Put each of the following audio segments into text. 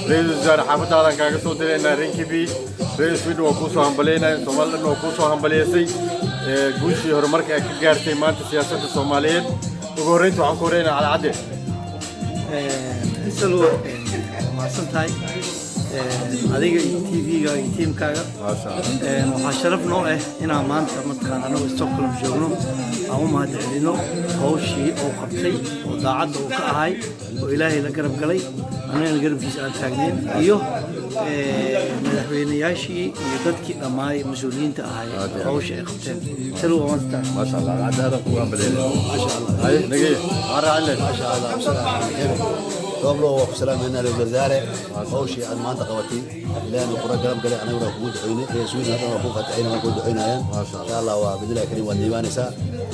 رئيس الوزراء حافظ على كاغا سو ديرنا رينكيبي رئيس ويدو كوسو همبلينا سومالنا كوسو همبليسي غوشي هرمارك ay ka gaartay maanta siyaasadda Soomaaliyeed ugu horeyntii waxaan ku horeynaa Cali Cadde isalo ma santahay adiga TV-ga iyo teamkaaga waxaa sharaf noo ah inaan maanta mataqaan anagu Stockholm joogno aan u mahadcelino hawshii uu qabtay oo daacadda uu ka ahay oo Ilaahay la garab galay anagana garabkiisa aan taagnayn iyo madaxweynayaashii iyo dadkii dhammaay mas'uuliyiinta ahay hawsha ay qabteen salo waa maanta ma sha Allah cadaalad ku hambalyeeyo ma sha Allah ay nagay waraale ma sha Allah قبله وسلام هنا للوزارة أول شيء عن منطقة وتي لأن القرى قلم قال أنا ولا أقول عيني يسوي هذا أقول فتحين أقول عيني ما شاء الله وبدل الله كريم والديوان سا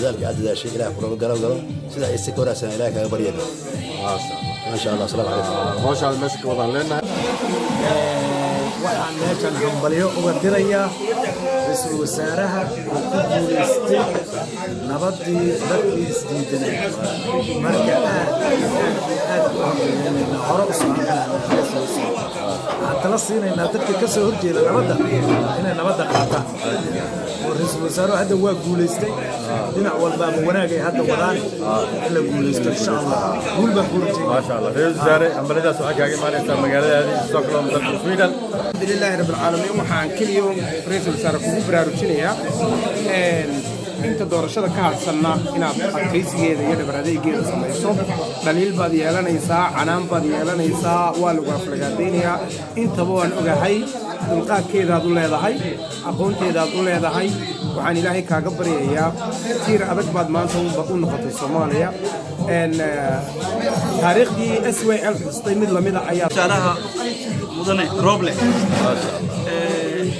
ذلك عدد الشيء إلى قرى قلم سيدا استكورة سنة إلى كبرية ما شاء الله السلام عليكم ما شاء الله مسك وضع لنا waxaan meeshan hambalyo uga dirayaa ra'iisul wasaaraha oo ku guuleystay nabadii dadkii isdiidanay marka aad u hambalyeynayna hore u soconaynaa tala siinaynaa dadka ka soo horjeeda nabadda inay nabadda qaataan oo ra'iisul wasaaruhu hadda waa guuleystay dhinac walba wanaag ay hadda wadaan in la guuleysto insha Allah guul baa guuleystay ma sha Allah ra'iisul wasaare hambaladaas waxaa kaaga imaanaysa magaalada Stockholm dalka Sweden الحمد لله رب العالمين وحان كل يوم رئيس الوزراء كوكو براروجينيا inta doorashada ka hadsanna inaad adkaysigeeda iyo dhibradaygeeda samayso daliil baad yeelanaysaa canaan baad yeelanaysaa waa lagu aflagaadaynayaa intaba waan ogahay dulqaadkeedaad u leedahay aqoonteedaad u leedahay waxaan ilaahay kaaga baryayaa tiir adag baad maanta u noqotay Soomaaliya taariikhdii SYL xustay mid lamida ayaa sharaha mudane Roble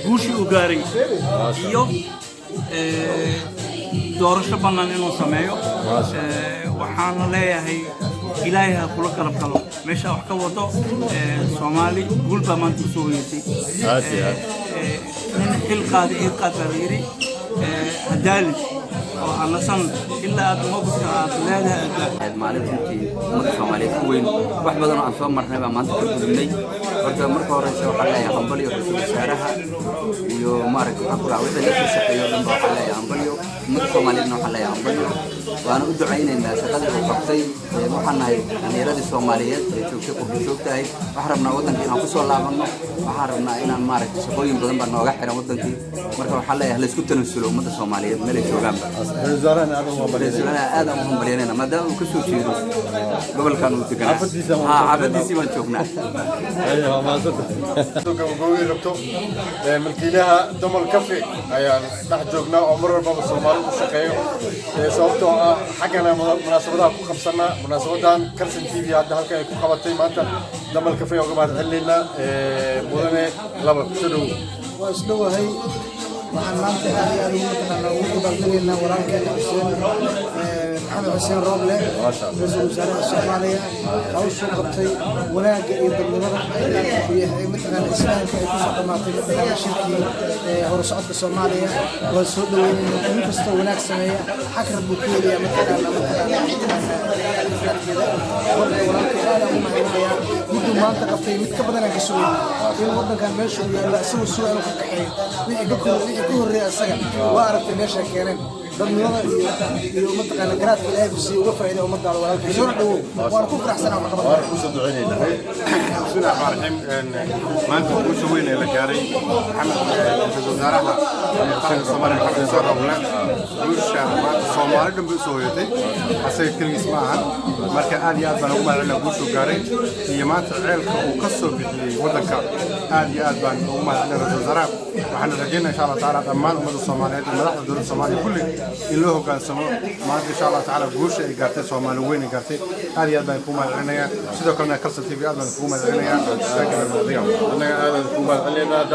guushi u gaaray iyo doorasho bannaan inuu sameeyo waxaan leeyahay ilaahay ha kula kala galo meesha wax ka wado Soomaali guul baa maanta soo hoyatay nin xil qaadi baa la yiri hadaalid oo anasan ilaa aad mowqifka aad leedahay maalintii ummadda Soomaaliyeed ku weyn wax badan oo aan soo marnay baa maanta ka gudbinay horta marka hore waxaa leeyahay hambaliyo ra'iisul wasaaraha iyo maaragtay waxa ku raacay la shaqeeyo dhan baa waxaa leeyahay hambaliyo ummadda Soomaaliyeedna waxaa leeyahay hambaliyo waana u ducaynaynaa shaqada uu qabtay waxaan nahay dhalinyarada Soomaaliyeed ee joogtay waxaan rabnaa waddanka inaan ku soo laabano waxaan rabnaa inaan maaragtay shaqooyin badan baa nooga xiran waddankii marka waxaa leeyahay la isku tanasulo ummadda Soomaaliyeed meel ay joogaanba aad ugu hambalyeynayna maadaama uu ka soo jeedo gobolkan uu deganaa xaafadiisii baan joognaa ايوه ما صدق gabagoobi rabto milkiilaha Damal Cafe ayaan dhex joognaa oo mar walba Soomaali u shaqeeyo sababtoo ah xagana munaasabadaha ku qabsanaa munaasabadan Kalsan TV hadda halka ay ku qabatay maanta Damal Cafe oo gabaad xilina mudane laba soo waa isdhawahay waxaan maanta aad ugu mataqaanaa ugu dabaaldegaynaa walaalkeena محمد حسين روبلي رئيس الوزراء الصومالية hawshu qabtay wanaagga iyo dadnimada iyo midna islaamka ay ku soo dhamaatay midna shirkii hor socodka Soomaaliya waa soo dhaweynayna in kasta wanaag sameeya xakar buu ku leeyahay middu maanta qabtay mid ka badan ka soo in wadankan meesha uu yaalla soo su'aal ka kaxeeyo wixii ku horeeyay asaga waa aragtay meesha keeneen dadnimada iyo mataqaana garaadka Ilaahay bisi uga faa'iido ummadda walaalkay soo dhawo waan ku faraxsanahay wax qabad ku soo duceynayna sida marxim maanta uu soo weynay la gaaray maxamed ra'iisul wasaaraha Soomaaliya xafiis soo rabna guusha Soomaaliya dhanba soo hoyatay asaga kaligiis ma ahan marka aad iyo aad baan ugu mahadcelinayaa guusha gaaray iyo maanta ceelka uu ka soo bixiyay wadanka aad iyo aad baan ugu mahadcelinayaa ra'iisul wasaaraha waxaan rajaynayaa insha Allah taala dhammaan ummadda Soomaaliyeed iyo madaxda dowladda Soomaaliya kulli in loo hoggaansamo maanta insha Allah taala guusha ay gaartay Soomaaliya weyn ay gaartay aad iyo aad baan ku mahadcelinayaa sidoo kalena Kalsan TV aad baan ku mahadcelinayaa anaga aad baan ku mahadcelinayaa